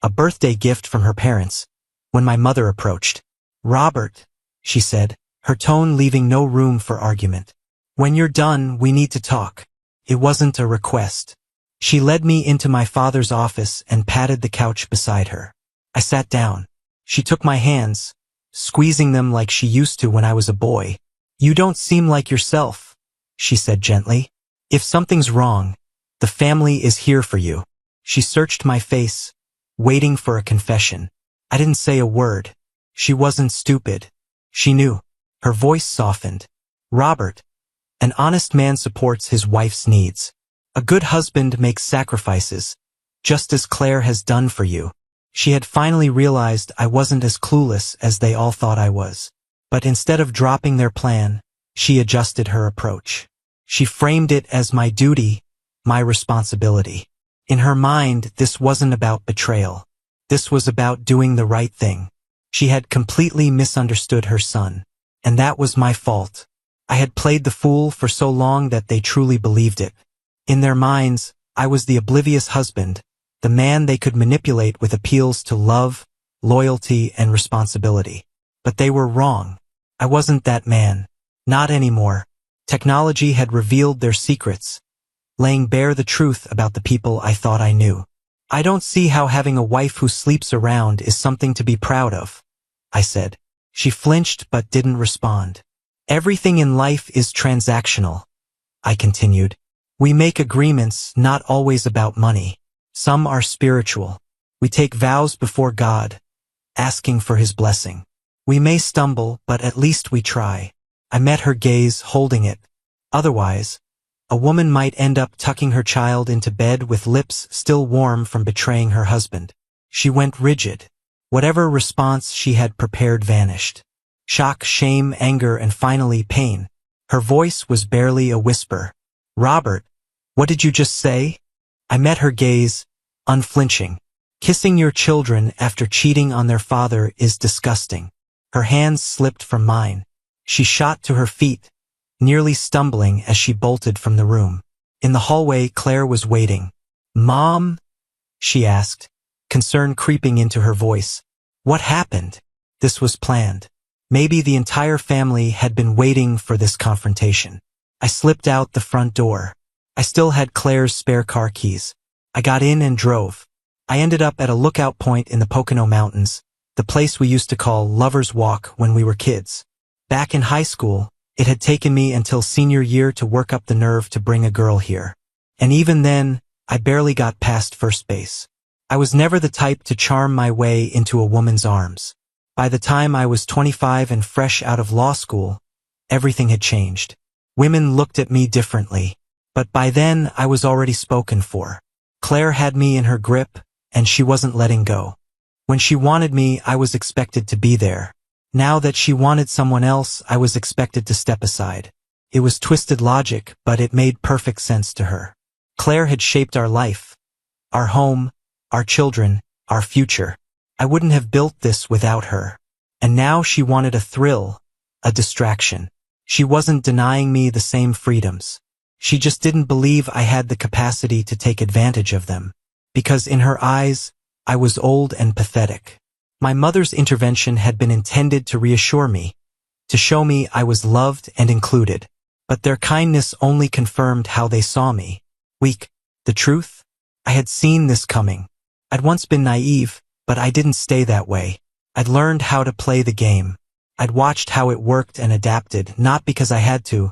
a birthday gift from her parents, when my mother approached. "Robert," she said, her tone leaving no room for argument. "When you're done, we need to talk." It wasn't a request. She led me into my father's office and patted the couch beside her. I sat down. She took my hands, squeezing them like she used to when I was a boy. "You don't seem like yourself," she said gently. "If something's wrong, the family is here for you." She searched my face, waiting for a confession. I didn't say a word. She wasn't stupid. She knew. Her voice softened. "Robert, an honest man supports his wife's needs. A good husband makes sacrifices, just as Claire has done for you." She had finally realized I wasn't as clueless as they all thought I was. But instead of dropping their plan, she adjusted her approach. She framed it as my duty, my responsibility. In her mind, this wasn't about betrayal. This was about doing the right thing. She had completely misunderstood her son. And that was my fault. I had played the fool for so long that they truly believed it. In their minds, I was the oblivious husband, the man they could manipulate with appeals to love, loyalty, and responsibility. But they were wrong. I wasn't that man. Not anymore. Technology had revealed their secrets, laying bare the truth about the people I thought I knew. "I don't see how having a wife who sleeps around is something to be proud of," I said. She flinched but didn't respond. "Everything in life is transactional," I continued. "We make agreements not always about money. Some are spiritual. We take vows before God, asking for His blessing. We may stumble, but at least we try." I met her gaze, holding it. Otherwise, a woman might end up tucking her child into bed with lips still warm from betraying her husband. She went rigid. Whatever response she had prepared vanished. Shock, shame, anger, and finally pain. Her voice was barely a whisper. "Robert, what did you just say?" I met her gaze, unflinching. "Kissing your children after cheating on their father is disgusting." Her hands slipped from mine. She shot to her feet, nearly stumbling as she bolted from the room. In the hallway, Claire was waiting. "Mom?" she asked, concern creeping into her voice. What happened? This was planned. Maybe the entire family had been waiting for this confrontation. I slipped out the front door. I still had Claire's spare car keys. I got in and drove. I ended up at a lookout point in the Pocono Mountains, the place we used to call Lover's Walk when we were kids. Back in high school, it had taken me until senior year to work up the nerve to bring a girl here. And even then, I barely got past first base. I was never the type to charm my way into a woman's arms. By the time I was 25 and fresh out of law school, everything had changed. Women looked at me differently. But by then, I was already spoken for. Claire had me in her grip, and she wasn't letting go. When she wanted me, I was expected to be there. Now that she wanted someone else, I was expected to step aside. It was twisted logic, but it made perfect sense to her. Claire had shaped our life, our home, our children, our future. I wouldn't have built this without her. And now she wanted a thrill, a distraction. She wasn't denying me the same freedoms. She just didn't believe I had the capacity to take advantage of them. Because in her eyes, I was old and pathetic. My mother's intervention had been intended to reassure me, to show me I was loved and included. But their kindness only confirmed how they saw me. Weak. The truth? I had seen this coming. I'd once been naive, but I didn't stay that way. I'd learned how to play the game. I'd watched how it worked and adapted, not because I had to,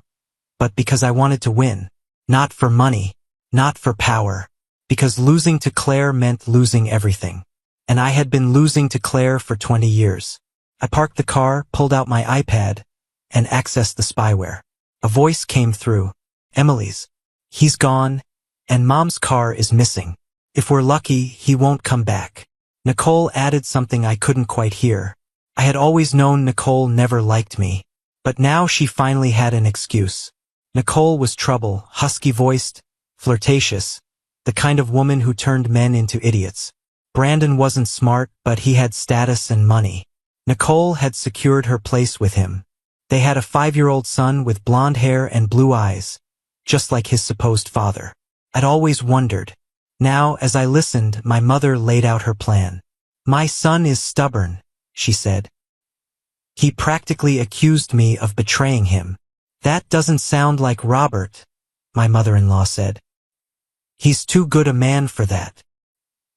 but because I wanted to win. Not for money, not for power. Because losing to Claire meant losing everything. And I had been losing to Claire for 20 years. I parked the car, pulled out my iPad, and accessed the spyware. A voice came through. Emily's. He's gone, and Mom's car is missing. If we're lucky, he won't come back. Nicole added something I couldn't quite hear. I had always known Nicole never liked me. But now she finally had an excuse. Nicole was trouble, husky-voiced, flirtatious, the kind of woman who turned men into idiots. Brandon wasn't smart, but he had status and money. Nicole had secured her place with him. They had a 5-year-old son with blonde hair and blue eyes, just like his supposed father. I'd always wondered. Now, as I listened, my mother laid out her plan. My son is stubborn, she said. He practically accused me of betraying him. That doesn't sound like Robert, my mother-in-law said. He's too good a man for that.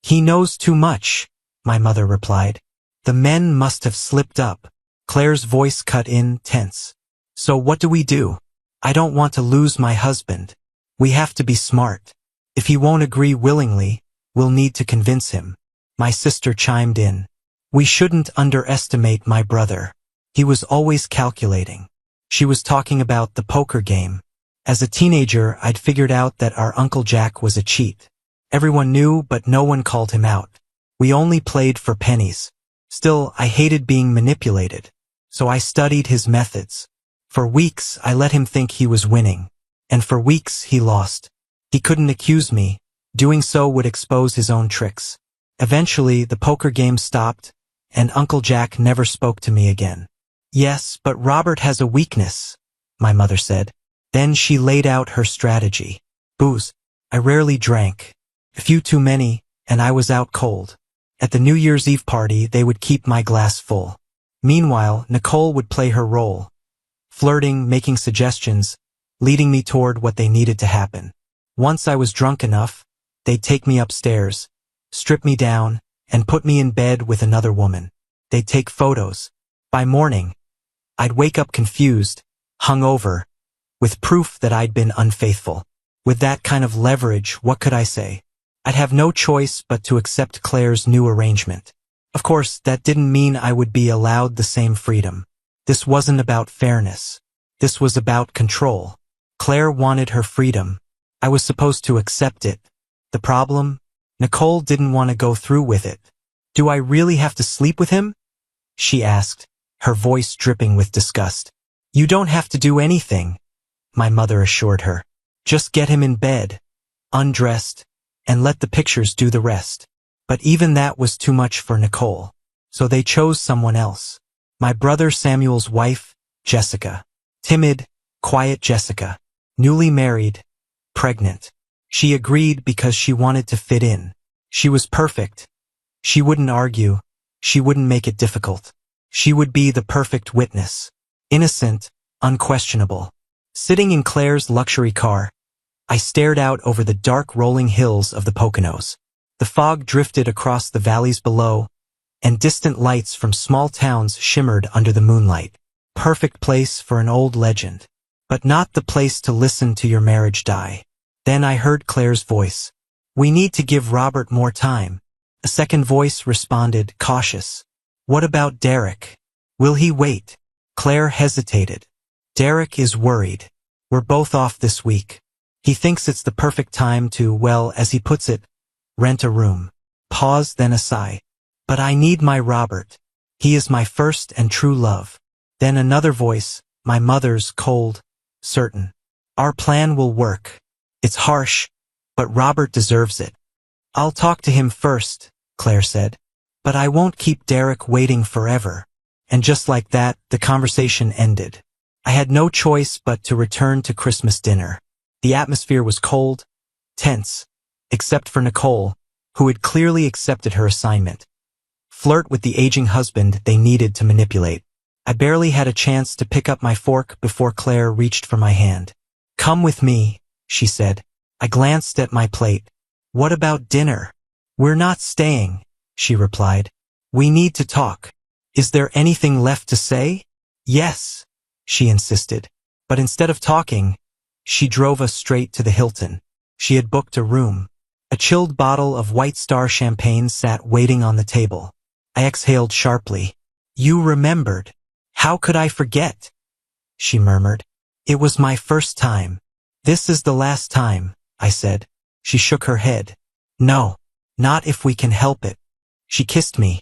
He knows too much, my mother replied. The men must have slipped up. Claire's voice cut in, tense. So what do we do? I don't want to lose my husband. We have to be smart. If he won't agree willingly, we'll need to convince him. My sister chimed in. We shouldn't underestimate my brother. He was always calculating. She was talking about the poker game. As a teenager, I'd figured out that our Uncle Jack was a cheat. Everyone knew, but no one called him out. We only played for pennies. Still, I hated being manipulated. So I studied his methods. For weeks, I let him think he was winning. And for weeks, he lost. He couldn't accuse me. Doing so would expose his own tricks. Eventually, the poker game stopped, and Uncle Jack never spoke to me again. Yes, but Robert has a weakness, my mother said. Then she laid out her strategy. Booze. I rarely drank. A few too many, and I was out cold. At the New Year's Eve party, they would keep my glass full. Meanwhile, Nicole would play her role. Flirting, making suggestions, leading me toward what they needed to happen. Once I was drunk enough, they'd take me upstairs, strip me down, and put me in bed with another woman. They'd take photos. By morning, I'd wake up confused, hungover, with proof that I'd been unfaithful. With that kind of leverage, what could I say? I'd have no choice but to accept Claire's new arrangement. Of course, that didn't mean I would be allowed the same freedom. This wasn't about fairness. This was about control. Claire wanted her freedom. I was supposed to accept it. The problem? Nicole didn't want to go through with it. Do I really have to sleep with him? She asked, her voice dripping with disgust. You don't have to do anything, my mother assured her. Just get him in bed, undressed, and let the pictures do the rest. But even that was too much for Nicole. So they chose someone else. My brother Samuel's wife, Jessica. Timid, quiet Jessica. Newly married, pregnant. She agreed because she wanted to fit in. She was perfect, She wouldn't argue. She wouldn't make it difficult. She would be the perfect witness. Innocent, unquestionable. Sitting in Claire's luxury car, I stared out over the dark rolling hills of the Poconos. The fog drifted across the valleys below, and distant lights from small towns shimmered under the moonlight. Perfect place for an old legend. But not the place to listen to your marriage die. Then I heard Claire's voice. We need to give Robert more time. A second voice responded, cautious. What about Derek? Will he wait? Claire hesitated. Derek is worried. We're both off this week. He thinks it's the perfect time to, well, as he puts it, rent a room. Pause, then a sigh. But I need my Robert. He is my first and true love. Then another voice, my mother's, cold, certain. Our plan will work. It's harsh, but Robert deserves it. I'll talk to him first, Claire said. But I won't keep Derek waiting forever. And just like that, the conversation ended. I had no choice but to return to Christmas dinner. The atmosphere was cold, tense, except for Nicole, who had clearly accepted her assignment. Flirt with the aging husband they needed to manipulate. I barely had a chance to pick up my fork before Claire reached for my hand. Come with me, she said. I glanced at my plate. What about dinner? We're not staying, she replied. We need to talk. Is there anything left to say? Yes, she insisted. But instead of talking, she drove us straight to the Hilton. She had booked a room. A chilled bottle of White Star champagne sat waiting on the table. I exhaled sharply. You remembered. How could I forget? She murmured. It was my first time. This is the last time, I said. She shook her head. No, not if we can help it. She kissed me.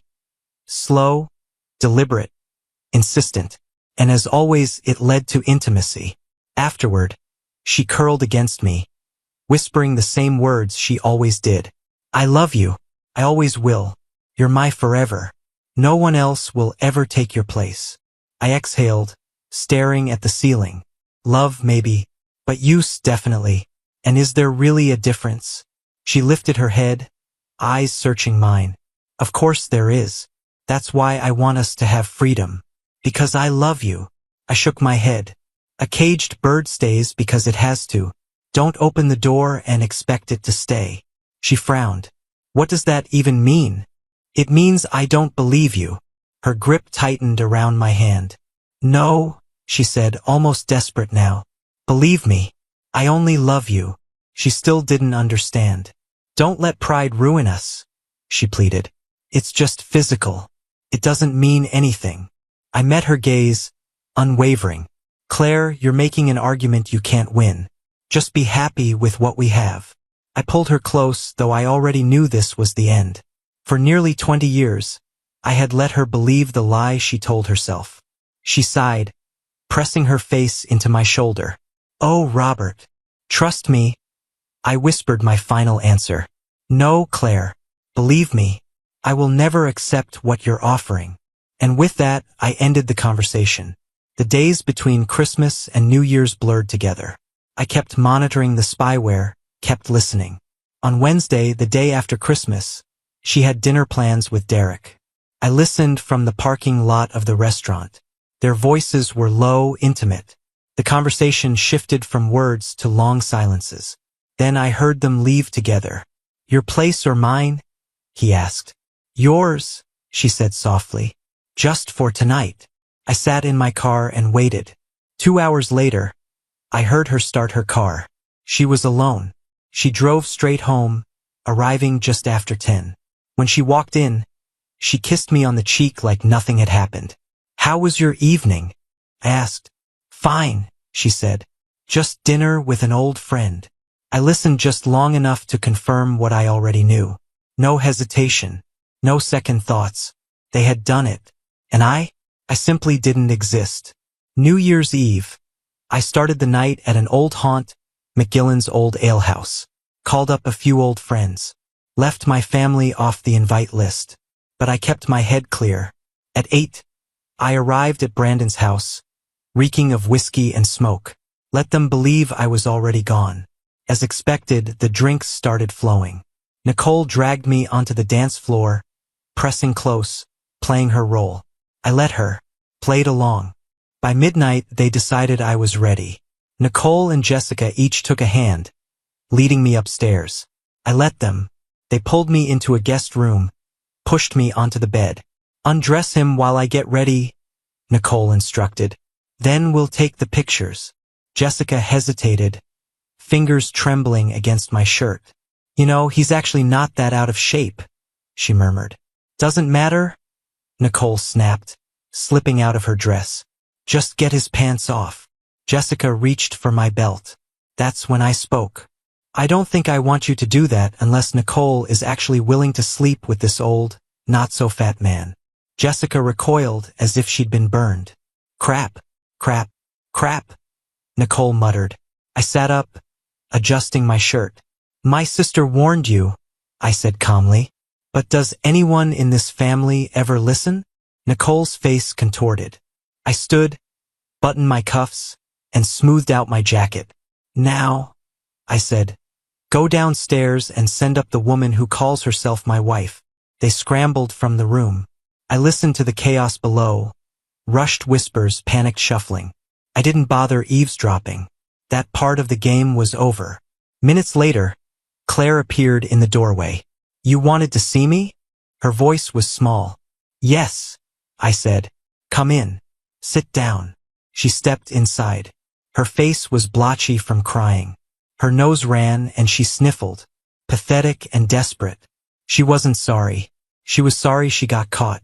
Slow, deliberate, insistent. And as always, it led to intimacy. Afterward, she curled against me, whispering the same words she always did. I love you. I always will. You're my forever. No one else will ever take your place. I exhaled, staring at the ceiling. Love, maybe, but use, definitely. And is there really a difference? She lifted her head, eyes searching mine. Of course there is. That's why I want us to have freedom. Because I love you. I shook my head. A caged bird stays because it has to. Don't open the door and expect it to stay. She frowned. What does that even mean? It means I don't believe you. Her grip tightened around my hand. No, she said, almost desperate now. Believe me. I only love you. She still didn't understand. Don't let pride ruin us, she pleaded. It's just physical. It doesn't mean anything. I met her gaze, unwavering. Claire, you're making an argument you can't win. Just be happy with what we have. I pulled her close, though I already knew this was the end. For nearly 20 years, I had let her believe the lie she told herself. She sighed, pressing her face into my shoulder. Oh, Robert, trust me. I whispered my final answer. No, Claire, believe me, I will never accept what you're offering. And with that, I ended the conversation. The days between Christmas and New Year's blurred together. I kept monitoring the spyware, kept listening. On Wednesday, the day after Christmas, she had dinner plans with Derek. I listened from the parking lot of the restaurant. Their voices were low, intimate. The conversation shifted from words to long silences. Then I heard them leave together. Your place or mine? He asked. Yours, she said softly. Just for tonight. I sat in my car and waited. 2 hours later, I heard her start her car. She was alone. She drove straight home, arriving just after 10. When she walked in, she kissed me on the cheek like nothing had happened. How was your evening? I asked. Fine, she said. Just dinner with an old friend. I listened just long enough to confirm what I already knew. No hesitation. No second thoughts. They had done it. And I simply didn't exist. New Year's Eve. I started the night at an old haunt, McGillen's Old Ale House. Called up a few old friends. Left my family off the invite list. But I kept my head clear. At 8, I arrived at Brandon's house, reeking of whiskey and smoke. Let them believe I was already gone. As expected, the drinks started flowing. Nicole dragged me onto the dance floor, pressing close, playing her role. I let her, played along. By midnight, they decided I was ready. Nicole and Jessica each took a hand, leading me upstairs. I let them. They pulled me into a guest room, pushed me onto the bed. Undress him while I get ready, Nicole instructed. Then we'll take the pictures. Jessica hesitated, fingers trembling against my shirt. You know, he's actually not that out of shape, she murmured. Doesn't matter, Nicole snapped, slipping out of her dress. Just get his pants off. Jessica reached for my belt. That's when I spoke. I don't think I want you to do that unless Nicole is actually willing to sleep with this old, not-so-fat man. Jessica recoiled as if she'd been burned. Crap, crap, crap, Nicole muttered. I sat up, adjusting my shirt. My sister warned you, I said calmly. But does anyone in this family ever listen? Nicole's face contorted. I stood, buttoned my cuffs, and smoothed out my jacket. Now, I said, go downstairs and send up the woman who calls herself my wife. They scrambled from the room. I listened to the chaos below, rushed whispers, panicked shuffling. I didn't bother eavesdropping. That part of the game was over. Minutes later, Claire appeared in the doorway. You wanted to see me? Her voice was small. Yes, I said. Come in. Sit down. She stepped inside. Her face was blotchy from crying. Her nose ran and she sniffled, pathetic and desperate. She wasn't sorry. She was sorry she got caught.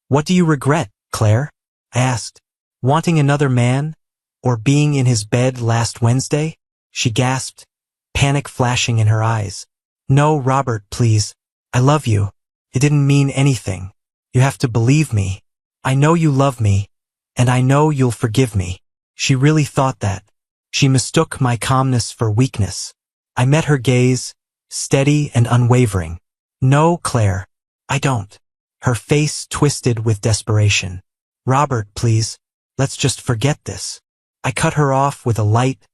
What do you regret, Claire? I asked. Wanting another man? Or being in his bed last Wednesday? She gasped, panic flashing in her eyes. No, Robert, please. I love you. It didn't mean anything. You have to believe me. I know you love me, and I know you'll forgive me. She really thought that. She mistook my calmness for weakness. I met her gaze, steady and unwavering. No, Claire, I don't. Her face twisted with desperation. Robert, please, let's just forget this. I cut her off with a light,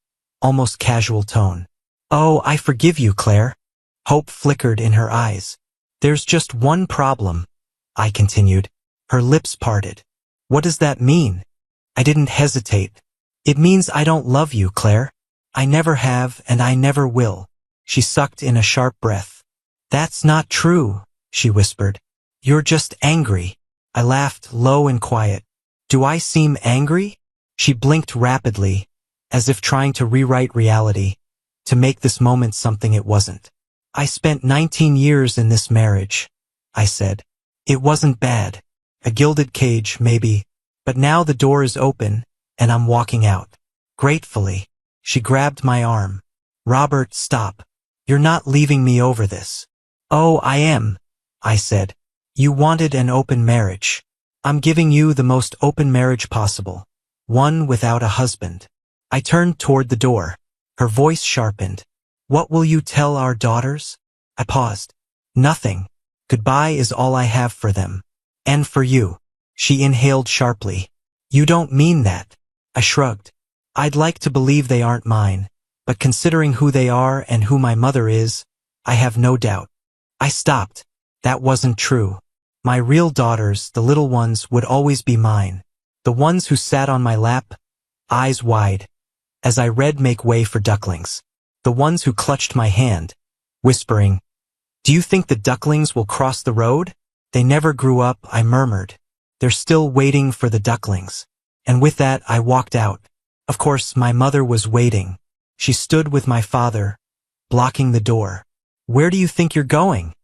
almost casual tone. Oh, I forgive you, Claire. Hope flickered in her eyes. There's just one problem, I continued. Her lips parted. What does that mean? I didn't hesitate. It means I don't love you, Claire. I never have and I never will. She sucked in a sharp breath. That's not true, she whispered. You're just angry. I laughed low and quiet. Do I seem angry? She blinked rapidly, as if trying to rewrite reality, to make this moment something it wasn't. I spent 19 years in this marriage, I said. It wasn't bad. A gilded cage, maybe. But now the door is open, and I'm walking out. Gratefully, she grabbed my arm. Robert, stop. You're not leaving me over this. Oh, I am, I said. You wanted an open marriage. I'm giving you the most open marriage possible. One without a husband. I turned toward the door. Her voice sharpened. What will you tell our daughters? I paused. Nothing. Goodbye is all I have for them. And for you. She inhaled sharply. You don't mean that. I shrugged. I'd like to believe they aren't mine, but considering who they are and who my mother is, I have no doubt. I stopped. That wasn't true. My real daughters, the little ones, would always be mine. The ones who sat on my lap, eyes wide, as I read Make Way for Ducklings. The ones who clutched my hand, whispering, Do you think the ducklings will cross the road? They never grew up, I murmured. They're still waiting for the ducklings. And with that, I walked out. Of course, my mother was waiting. She stood with my father, blocking the door. Where do you think you're going?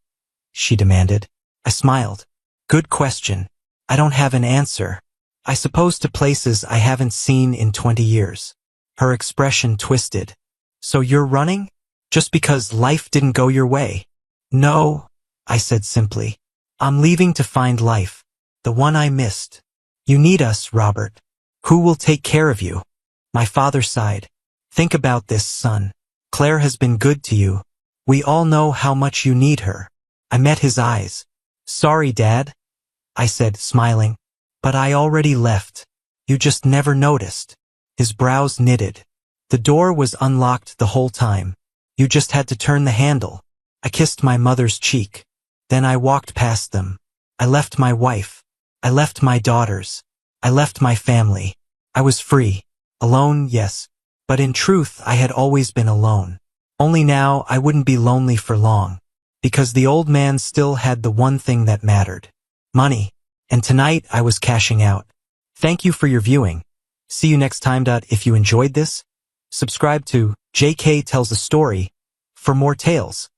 She demanded. I smiled. Good question. I don't have an answer. I suppose to places I haven't seen in 20 years. Her expression twisted. So you're running? Just because life didn't go your way? No, I said simply. I'm leaving to find life. The one I missed. You need us, Robert. Who will take care of you? My father sighed. Think about this, son. Claire has been good to you. We all know how much you need her. I met his eyes. Sorry, Dad, I said, smiling. But I already left. You just never noticed. His brows knitted. The door was unlocked the whole time. You just had to turn the handle. I kissed my mother's cheek. Then I walked past them. I left my wife. I left my daughters. I left my family. I was free. Alone, yes. But in truth, I had always been alone. Only now I wouldn't be lonely for long. Because the old man still had the one thing that mattered. Money. And tonight I was cashing out. Thank you for your viewing. See you next time. If you enjoyed this, subscribe to JK Tells a Story for more tales.